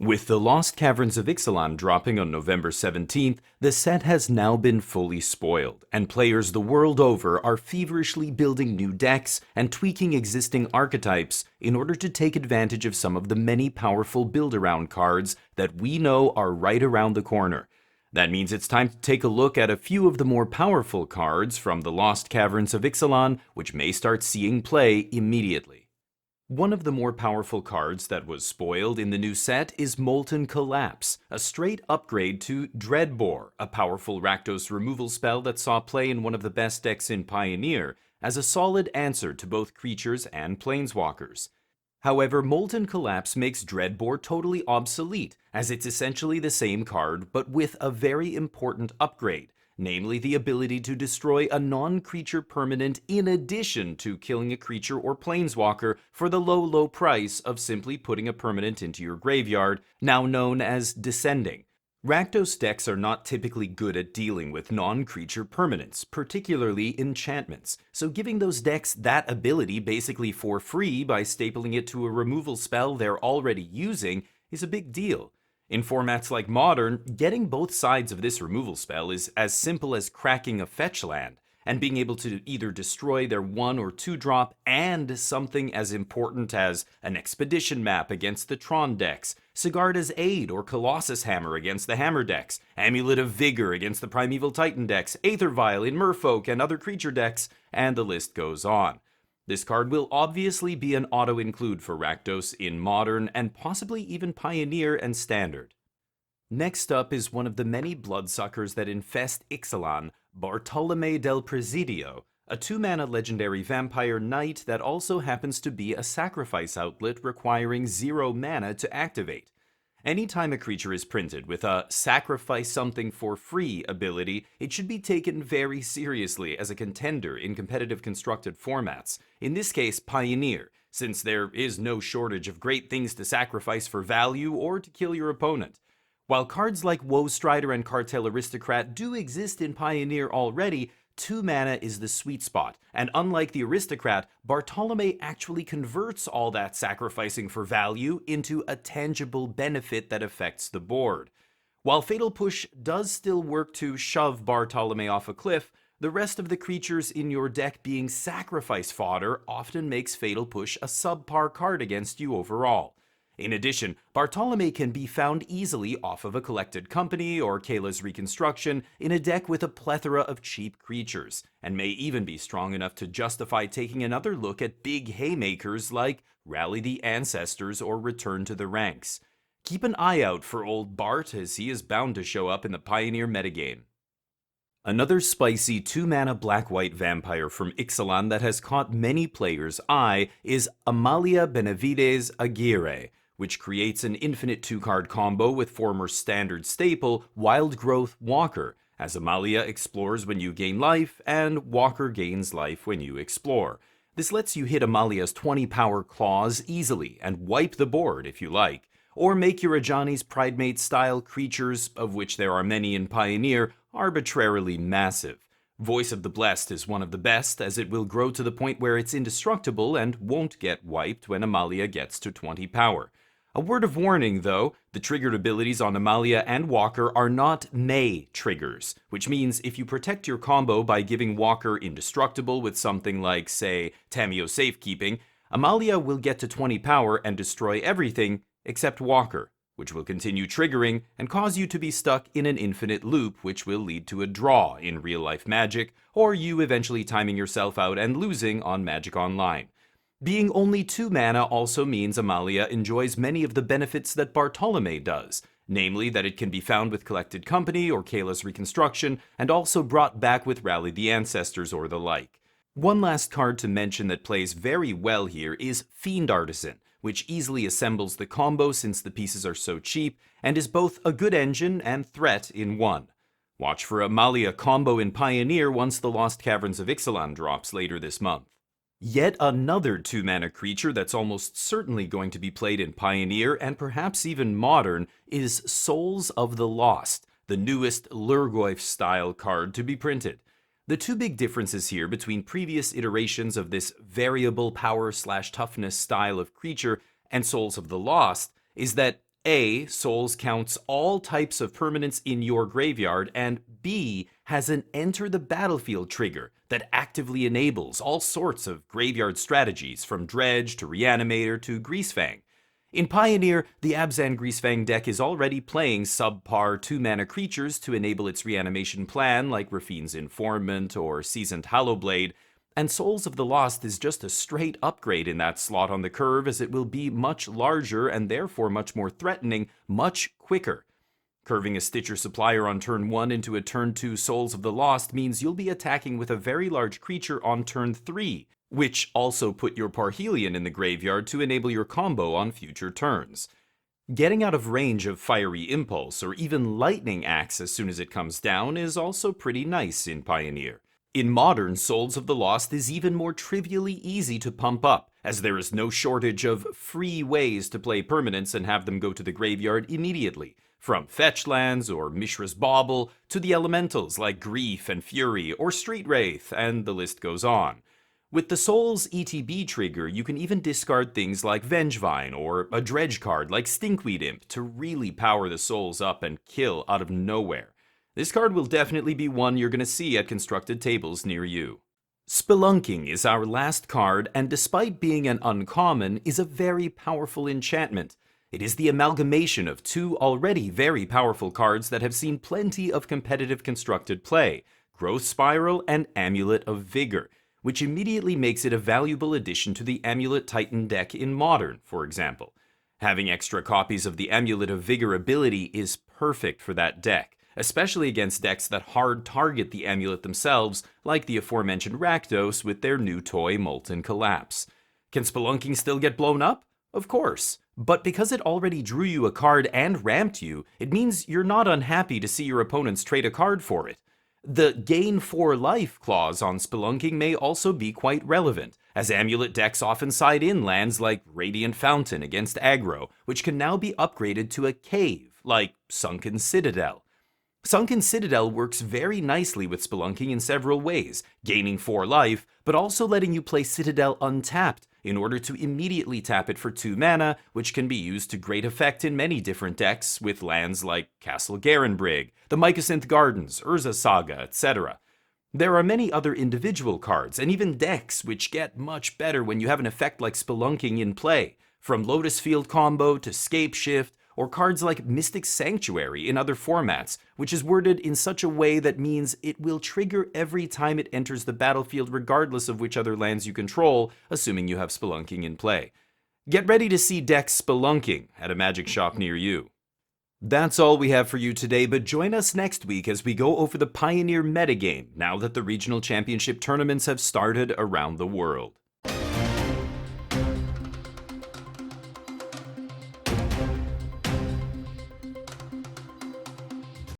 With the Lost Caverns of Ixalan dropping on November 17th, the set has now been fully spoiled, and players the world over are feverishly building new decks and tweaking existing archetypes in order to take advantage of some of the many powerful build-around cards that we know are right around the corner. That means it's time to take a look at a few of the more powerful cards from the Lost Caverns of Ixalan, which may start seeing play immediately. One of the more powerful cards that was spoiled in the new set is Molten Collapse, a straight upgrade to Dreadbore, a powerful Rakdos removal spell that saw play in one of the best decks in Pioneer, as a solid answer to both creatures and planeswalkers. However, Molten Collapse makes Dreadbore totally obsolete, as it's essentially the same card but with a very important upgrade, namely the ability to destroy a non-creature permanent in addition to killing a creature or planeswalker for the low price of simply putting a permanent into your graveyard, now known as Descending. Rakdos decks are not typically good at dealing with non-creature permanents, particularly enchantments, so giving those decks that ability basically for free by stapling it to a removal spell they're already using is a big deal. In formats like Modern, getting both sides of this removal spell is as simple as cracking a fetch land, and being able to either destroy their 1 or 2 drop and something as important as an Expedition map against the Tron decks, Sigarda's Aid or Colossus Hammer against the Hammer decks, Amulet of Vigor against the Primeval Titan decks, Aether Vial in Merfolk and other creature decks, and the list goes on. This card will obviously be an auto-include for Rakdos in Modern and possibly even Pioneer and Standard. Next up is one of the many bloodsuckers that infest Ixalan, Barto Del Presidio, a 2-mana legendary vampire knight that also happens to be a sacrifice outlet requiring 0 mana to activate. Anytime a creature is printed with a sacrifice something for free ability, it should be taken very seriously as a contender in competitive constructed formats, in this case Pioneer, since there is no shortage of great things to sacrifice for value or to kill your opponent. While cards like Woe Strider and Cartel Aristocrat do exist in Pioneer already, 2 mana is the sweet spot, and unlike the Aristocrat, Bartolome actually converts all that sacrificing for value into a tangible benefit that affects the board. While Fatal Push does still work to shove Bartolome off a cliff, the rest of the creatures in your deck being sacrifice fodder often makes Fatal Push a subpar card against you overall. In addition, Bartolome can be found easily off of a Collected Company or Kayla's Reconstruction in a deck with a plethora of cheap creatures, and may even be strong enough to justify taking another look at big haymakers like Rally the Ancestors or Return to the Ranks. Keep an eye out for old Bart, as he is bound to show up in the Pioneer metagame. Another spicy 2-mana black-white vampire from Ixalan that has caught many players' eye is Amalia Benavides Agir, which creates an infinite 2-card combo with former standard staple Wild Growth Walker, as Amalia explores when you gain life, and Walker gains life when you explore. This lets you hit Amalia's 20 power claws easily and wipe the board if you like, or make your Ajani's Pridemate style creatures, of which there are many in Pioneer, arbitrarily massive. Voice of the Blessed is one of the best, as it will grow to the point where it's indestructible and won't get wiped when Amalia gets to 20 power. A word of warning, though, the triggered abilities on Amalia and Walker are not May triggers, which means if you protect your combo by giving Walker indestructible with something like, say, Tamiyo Safekeeping, Amalia will get to 20 power and destroy everything except Walker, which will continue triggering and cause you to be stuck in an infinite loop, which will lead to a draw in real-life Magic, or you eventually timing yourself out and losing on Magic Online. Being only 2 mana also means Amalia enjoys many of the benefits that Bartolome does, namely that it can be found with Collected Company or Kayla's Reconstruction, and also brought back with Rally the Ancestors or the like. One last card to mention that plays very well here is Fiend Artisan, which easily assembles the combo since the pieces are so cheap, and is both a good engine and threat in one. Watch for Amalia combo in Pioneer once the Lost Caverns of Ixalan drops later this month. Yet another 2-mana creature that's almost certainly going to be played in Pioneer and perhaps even Modern is Souls of the Lost, the newest Lurgoyf-style card to be printed. The two big differences here between previous iterations of this variable power/toughness style of creature and Souls of the Lost is that A, Souls counts all types of permanents in your graveyard, and B, has an enter the battlefield trigger that actively enables all sorts of graveyard strategies from Dredge to Reanimator to Greasefang. In Pioneer, the Abzan Greasefang deck is already playing subpar 2-mana creatures to enable its reanimation plan like Rafine's Informant or Seasoned Hallowblade, and Souls of the Lost is just a straight upgrade in that slot on the curve, as it will be much larger and therefore much more threatening, much quicker. Curving a Stitcher Supplier on turn 1 into a turn 2 Souls of the Lost means you'll be attacking with a very large creature on turn 3, which also put your Parhelion in the graveyard to enable your combo on future turns. Getting out of range of Fiery Impulse or even Lightning Axe as soon as it comes down is also pretty nice in Pioneer. In Modern, Souls of the Lost is even more trivially easy to pump up, as there is no shortage of free ways to play permanents and have them go to the graveyard immediately, from fetch lands or Mishra's Bauble to the elementals like Grief and Fury or Street Wraith, and the list goes on. With the Souls ETB trigger, you can even discard things like Vengevine or a Dredge card like Stinkweed Imp to really power the Souls up and kill out of nowhere. This card will definitely be one you're going to see at constructed tables near you. Spelunking is our last card, and despite being an uncommon, is a very powerful enchantment. It is the amalgamation of two already very powerful cards that have seen plenty of competitive constructed play, Growth Spiral and Amulet of Vigor, which immediately makes it a valuable addition to the Amulet Titan deck in Modern, for example. Having extra copies of the Amulet of Vigor ability is perfect for that deck, especially against decks that hard target the amulet themselves, like the aforementioned Rakdos with their new toy Molten Collapse. Can Spelunking still get blown up? Of course, but because it already drew you a card and ramped you, it means you're not unhappy to see your opponents trade a card for it. The Gain 4 Life clause on Spelunking may also be quite relevant, as amulet decks often side in lands like Radiant Fountain against aggro, which can now be upgraded to a cave, like Sunken Citadel. Sunken Citadel works very nicely with Spelunking in several ways, gaining 4 life, but also letting you play Citadel untapped in order to immediately tap it for 2 mana, which can be used to great effect in many different decks with lands like Castle Garenbrig, the Mycosynth Gardens, Urza Saga, etc. There are many other individual cards, and even decks, which get much better when you have an effect like Spelunking in play, from Lotus Field Combo to Scape Shift, or cards like Mystic Sanctuary in other formats, which is worded in such a way that means it will trigger every time it enters the battlefield regardless of which other lands you control, assuming you have Spelunking in play. Get ready to see decks Spelunking at a Magic shop near you. That's all we have for you today, but join us next week as we go over the Pioneer metagame now that the regional championship tournaments have started around the world.